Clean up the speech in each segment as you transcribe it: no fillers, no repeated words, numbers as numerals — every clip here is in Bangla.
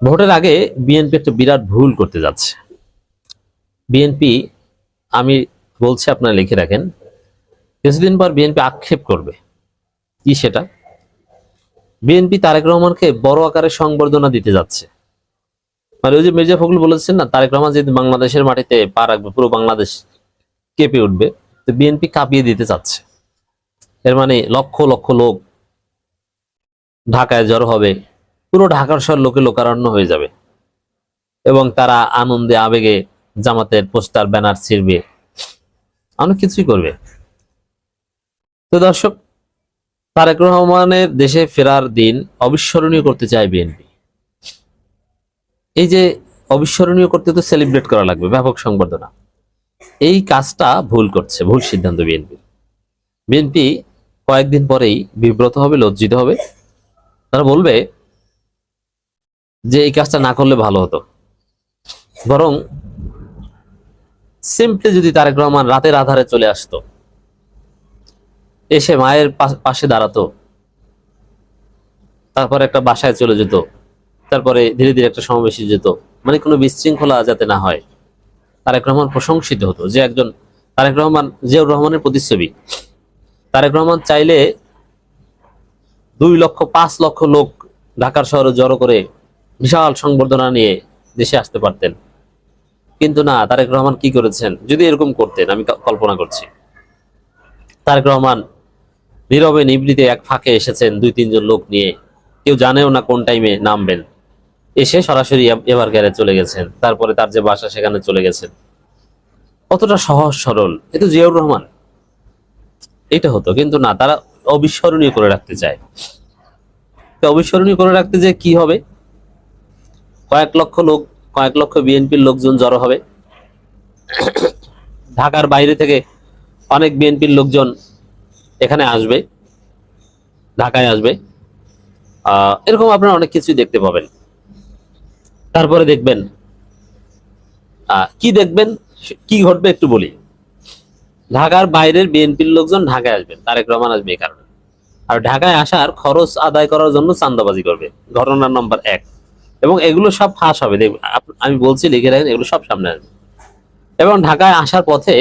ভোটের আগে বিএনপি একটা বিরাট ভুল করতে যাচ্ছে। বিএনপি, আমি বলছি আপনারা লিখে রাখেন, কিছুদিন পর বিএনপি আক্ষেপ করবে। কি সেটা? বিএনপি তারেক রহমানকে বড় আকারে সংবর্ধনা দিতে যাচ্ছে। মানে ওই যে মির্জা ফখরুল বলেছেন না, তারেক রহমান যদি বাংলাদেশের মাটিতে পা রাখবে পুরো বাংলাদেশ কেঁপে উঠবে, তো বিএনপি কাঁপিয়ে দিতে চাচ্ছে। এর মানে লক্ষ লক্ষ লোক ঢাকায় জড়ো হবে, পুরো ঢাকার শহর লোকে লোকারণ্য হয়ে যাবে এবং তারা আনন্দে আবেগে জামাতের পোস্টার ব্যানার ছিঁড়বে, অনেক কিছুই করবে। তো দর্শক, তারেক রহমানের দেশে ফেরার দিন অবিস্মরণীয় করতে চায় বিএনপি। এই যে অবিস্মরণীয় করতে তো সেলিব্রেট করা লাগবে, ব্যাপক সংবর্ধনা। এই কাজটা ভুল করছে, ভুল সিদ্ধান্ত বিএনপি। বিএনপি কয়েকদিন পরেই বিব্রত হবে, লজ্জিত হবে। তারা বলবে যে এই কাজটা না করলে ভালো হতো। বরং সিম্পলি যদি তারেক রহমান রাতের আধারে চলে আসতো, এসে মায়ের পাশে দাঁড়াতো, তারপরে একটা বাসায় চলে যেত, তারপরে ধীরে ধীরে একটা সমাবেশে যেত, মানে কোনো বিশৃঙ্খলা যাতে না হয়, তারেক রহমান প্রশংসিত হতো। যে একজন তারেক রহমান, জিয়াউর রহমানের প্রতিচ্ছবি। তারেক রহমান চাইলে 2 লক্ষ 5 লক্ষ লোক ঢাকার শহরে জড়ো করে বিশাল সংবর্ধনা নিয়ে দেশে আসতে পারতেন। কিন্তু না, তারেক রহমান কি করেছেন? যদি এরকম করতেন, আমি কল্পনা করছি, তারেক রহমান নীরবে নিভৃতে এক ফাঁকে এসেছেন 2-3 জন লোক নিয়ে, কেউ জানেও না কোন টাইমে নামবেন, এসে সরাসরি এবার গ্যারে চলে গেছেন, তারপরে তার যে বাসা সেখানে চলে গেছেন। কতটা সহজ সরল! এ তো জিয়াউর রহমান। এটা হতো, কিন্তু না, তারা অবিস্মরণীয় করে রাখতে চায়। তো অবিস্মরণীয় করে রাখতে যে কি হবে? কয়েক লক্ষ লোক, কয়েক লক্ষ বিএনপির লোকজন জড়ো হবে। ঢাকার বাইরে থেকে অনেক বিএনপির লোকজন এখানে আসবে, ঢাকায় আসবে। এরকম আপনারা অনেক কিছুই দেখতে পাবেন। তারপরে দেখবেন, কি দেখবেন, কি ঘটবে একটু বলি। ঢাকার বাইরের বিএনপির লোকজন ঢাকায় আসবেন, তারেক রহমান আসবে এই কারণে। আর ঢাকায় আসার খরচ আদায় করার জন্য চাঁদাবাজি করবে, ঘটনা নম্বর 1। এবং এগুলো সব ফাঁস হবে, দেখবেন। আমি বলছি, লিখে রাখেন, এগুলো সব সামনে আসবে। এবং ঢাকায় আসার পথে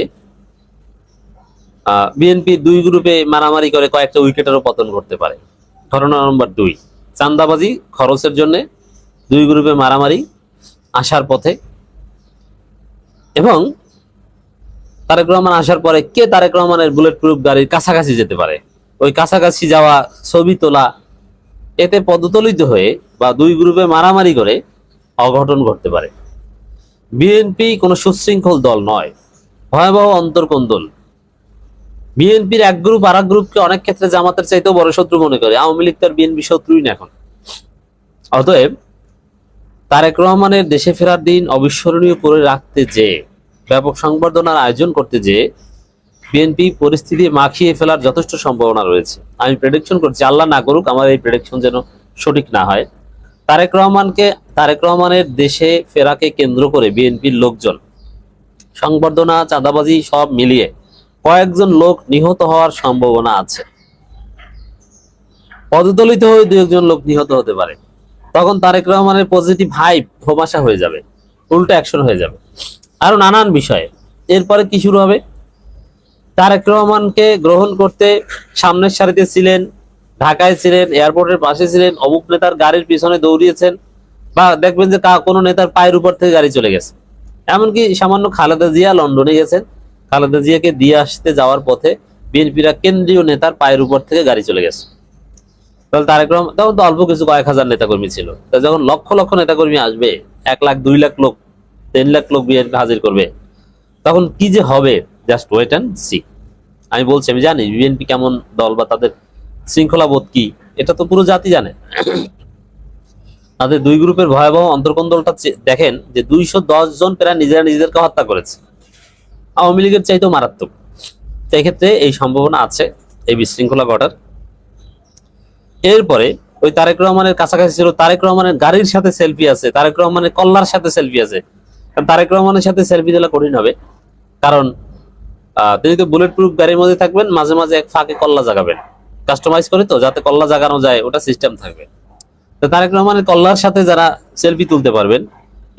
বিএনপি 2 গ্রুপে মারামারি করে কয়েকটা উইকেটেরও পতন করতে পারে। ঘটনা নম্বর 2, চাঁদাবাজি খরচের জন্য 2 গ্রুপে মারামারি আসার পথে। এবং তারেক রহমান আসার পরে কে তারেক রহমানের বুলেট প্রুফ গাড়ির কাছাকাছি যেতে পারে, ওই কাছাকাছি যাওয়া, ছবি তোলা, এতে পদতলিত হয়ে বা 2 গ্রুপে মারামারি করে অঘটন ঘটতে পারে। বিএনপি কোনো সুশৃঙ্খল দল নয়, ভয়াবহ অন্তর্কোন্দল। বিএনপির এক গ্রুপ আর এক গ্রুপকে অনেক ক্ষেত্রে জামাতের চাইতেও বড় শত্রু মনে করে। আওয়ামী লীগ তার বিএনপি শত্রুই না এখন। অতএব তারেক রহমানের দেশে ফেরার দিন অবিস্মরণীয় করে রাখতে যে, ব্যাপক সংবর্ধনার আয়োজন করতে যে, বিএনপি পরিস্থিতি মাখিয়ে ফেলার যথেষ্ট সম্ভাবনা রয়েছে। আমি প্রেডিকশন করছি, আল্লাহ না করুক আমার এই প্রেডিকশন যেন সঠিক না হয়। তারেক রহমানের দেশে ফেরাকে কেন্দ্র করে বিএনপির লোকজন সংবর্ধনা, চাঁদাবাজি সব মিলিয়ে কয়েকজন লোক নিহত হওয়ার সম্ভাবনা আছে। পদদলিত হয়ে 2-1 জন লোক নিহত হতে পারে। তখন তারেক রহমানের পজিটিভ হাইপ ধোঁয়াশা হয়ে যাবে, উল্টো অ্যাকশন হয়ে যাবে, আরো নানান বিষয়ে। এরপরে কি শুরু হবে? তারেক রহমানকে গ্রহণ করতে সামনের সারিতে ছিলেন, ঢাকায় ছিলেন, এয়ারপোর্টের পাশে ছিলেন, অমুক নেতার গাড়ির পিছনে দৌড়িয়েছেন, বা দেখবেন যে কোনো নেতার পায়ের উপর থেকে গাড়ি চলে গেছে। এমনকি সামান্য খালেদা জিয়া লন্ডনে গেছেন, খালেদা জিয়াকে দিয়ে আসতে যাওয়ার পথে বিএনপিরা কেন্দ্রীয় নেতার পায়ের উপর থেকে গাড়ি চলে গেছে। তাহলে তারেক রহমান, তখন তো অল্প কিছু কয়েক হাজার নেতাকর্মী ছিল, যখন লক্ষ লক্ষ নেতাকর্মী আসবে, 1 লাখ 2 লাখ লোক, 3 লাখ লোক বিএনপি হাজির করবে, তখন কি যে হবে, জাস্ট ওয়েট অ্যান্ড সি। আমি বলছি, আমি জানি বিএনপি কেমন দল বা তাদের শৃঙ্খলা বোধ কি, এটা তো পুরো জাতি জানে। তাদের 2 গ্রুপের ভয়াবহ অন্তর্কোন্দলটা দেখেন, যে 210 জন প্রায় নিজেরা নিজেদেরকে হত্যা করেছে, আওয়ামী লীগের চাইতেও মারাত্মক। সেই ক্ষেত্রে এই সম্ভাবনা আছে এই বিশৃঙ্খলা ঘটার। এরপরে ওই তারেক রহমানের কাছাকাছি ছিল, তারেক রহমানের গাড়ির সাথে সেলফি আছে, তারেক রহমানের কল্লার সাথে সেলফি আছে। তারেক রহমানের সাথে সেলফি দিলে কঠিন হবে, কারণ তিনি তো বুলেট প্রুফ গাড়ির মধ্যে থাকবেন, মাঝে মাঝে এক ফাঁকে কল্লা জাগাবেন, কাস্টমাইজ করে তো, যাতে কল্লা জাগানো যায়, ওটা সিস্টেম থাকবে। তো তারেক রহমানের কল্লার সাথে যারা সেলফি তুলতে পারবেন।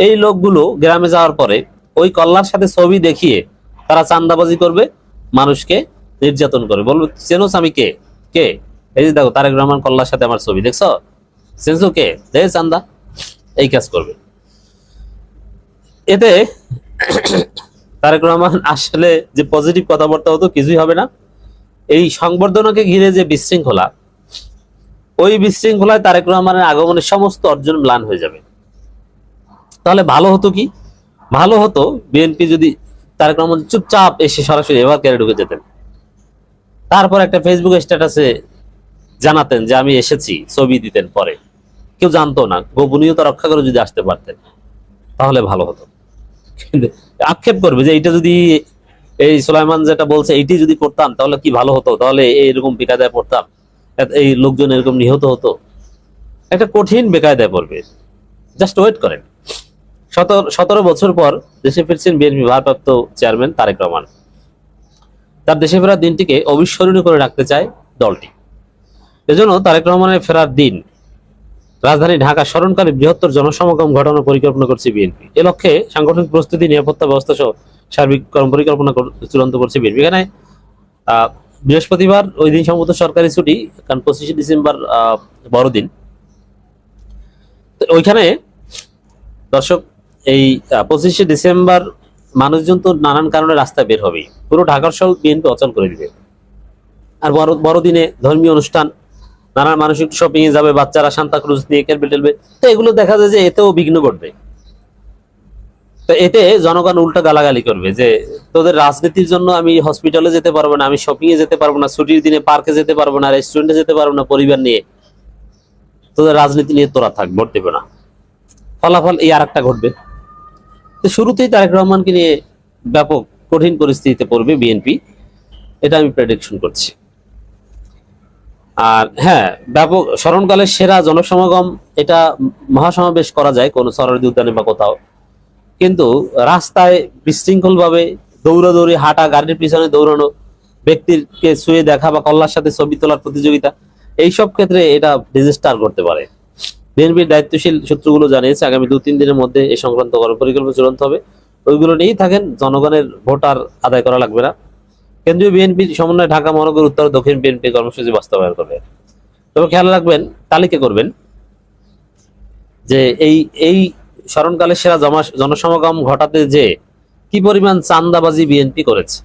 এই লোকগুলো গ্রামে যাওয়ার পরে ওই কল্লার সাথে ছবি দেখিয়ে তারা চান্দাবাজি করবে, মানুষকে নির্যাতন করবে, বলবে চেনোস আমি কে? কে? এই যে দেখো তারেক রহমান কল্লার সাথে আমার ছবি, দেখছো? চেনছো কে? দে চান্দা। এই কাজ করবে। এতে তারেক রহমান আসলে যে পজিটিভ কথাবার্তা হতো কিছুই হবে না। এই সংবর্ধনাকে ঘিরে যে বিশৃঙ্খলা, ওই বিশৃঙ্খলায় তারেক রহমানের আগমনের সমস্ত অর্জন ম্লান হয়ে যাবে। তাহলে ভালো হতো কি? ভালো হতো বিএনপি যদি তারেক রহমান চুপচাপ এসে সরাসরি এবার ক্যারে ঢুকে যেতেন, তারপর একটা ফেসবুক স্ট্যাটাসে জানাতেন যে আমি এসেছি, ছবি দিতেন, পরে কেউ জানতো না, গোপনীয়তা রক্ষা করে যদি আসতে পারতেন তাহলে ভালো হতো। কিন্তু আক্ষেপ করবে যে এইটা যদি, এই সুলাইমান যেটা বলছে এইটি যদি করতাম তাহলে কি ভালো হতো, তাহলে এইরকম বেকায়দায় পড়তাম, এই লোকজন এরকম নিহত হতো। একটা কঠিন বেকায়দায় পড়বে। জাস্ট ওয়েট করেন। 17 বছর পর দেশে ফিরছেন বিএনপি ভারপ্রাপ্ত চেয়ারম্যান তারেক রহমান। তার দেশে ফেরার দিনটিকে অবিস্মরণীয় করে রাখতে চায় দলটি। এজন্য তারেক রহমানের ফেরার দিন রাজধানী ঢাকা স্মরণকালে বৃহত্তর জনসমাগম ঘটানোর পরিকল্পনা করছে বিএনপি। এ লক্ষ্যে সাংগঠনিক প্রস্তুতি, নিরাপত্তা ব্যবস্থা সহ সার্বিক পরিকল্পনা চূড়ান্ত করছে বিএনপি। এখানে বৃহস্পতিবার ওই দিন সম্ভবত সরকারি ছুটি, কারণ 25শে ডিসেম্বর বড়দিন। ওইখানে দর্শক, এই 25শে ডিসেম্বর মানুষজন তো নানান কারণে রাস্তায় বের হবে, পুরো ঢাকার শহর বিএনপি অচল করে দিবে। আর বড়দিনে ধর্মীয় অনুষ্ঠান, নানান মানুষ একটু শপিং এ যাবে, বাচ্চারা সান্তা ক্রুজ নিয়ে খেলবে টেলবে, তো এগুলো দেখা যায় যে এতেও বিঘ্ন ঘটবে। তো এতে জনগণ উল্টা গালাগালি করবে যে তোদের রাজনীতির জন্য আমি হসপিটালে যেতে পারবো না, আমি শপিং এ যেতে পারবো না, ছুটির দিনে পার্কে যেতে পারবো না, রেস্টুরেন্টে যেতে পারবো না পরিবার নিয়ে, তোদের রাজনীতি নিয়ে তোরা থাক, ভোট দেবে না। ফলাফল এই আর একটা ঘটবে। তো শুরুতেই তারেক রহমানকে নিয়ে ব্যাপক কঠিন পরিস্থিতিতে পড়বে বিএনপি, এটা আমি প্রেডিকশন করছি। আর হ্যাঁ, ব্যাপক স্মরণকালের সেরা জনসমাগম এটা মহাসমাবেশ করা যায় কোনো সরোয়ার্দী উদ্যানে বা কোথাও, কিন্তু রাস্তায় বিশৃঙ্খল ভাবে দৌড়াদৌড়ি, হাঁটা, গাড়ির পিছনে দৌড়ানো, ব্যক্তিকে ছুঁয়ে দেখা বা কল্লার সাথে ছবি তোলার প্রতিযোগিতা, এইসব ক্ষেত্রে এটা ডিজাস্টার করতে পারে। বিএনপির দায়িত্বশীল সূত্রগুলো জানিয়েছে আগামী 2-3 দিনের মধ্যে এই সংক্রান্ত পরিকল্পনা চূড়ান্ত হবে। ওইগুলো নিয়েই থাকেন, জনগণের ভোটার আদায় করা লাগবে না। কেন্দ্রীয় বিএনপির সমন্বয়ে ঢাকা মহানগর, উত্তর, দক্ষিণ বিএনপি কর্মসূচি বাস্তবায়ন করবে। তবে খেয়াল রাখবেন, তালিকা করবেন যে এই স্মরণকালের সেরা জনসমাগম ঘটাতে যে কি পরিমাণ চাঁদাবাজি বিএনপি করেছে।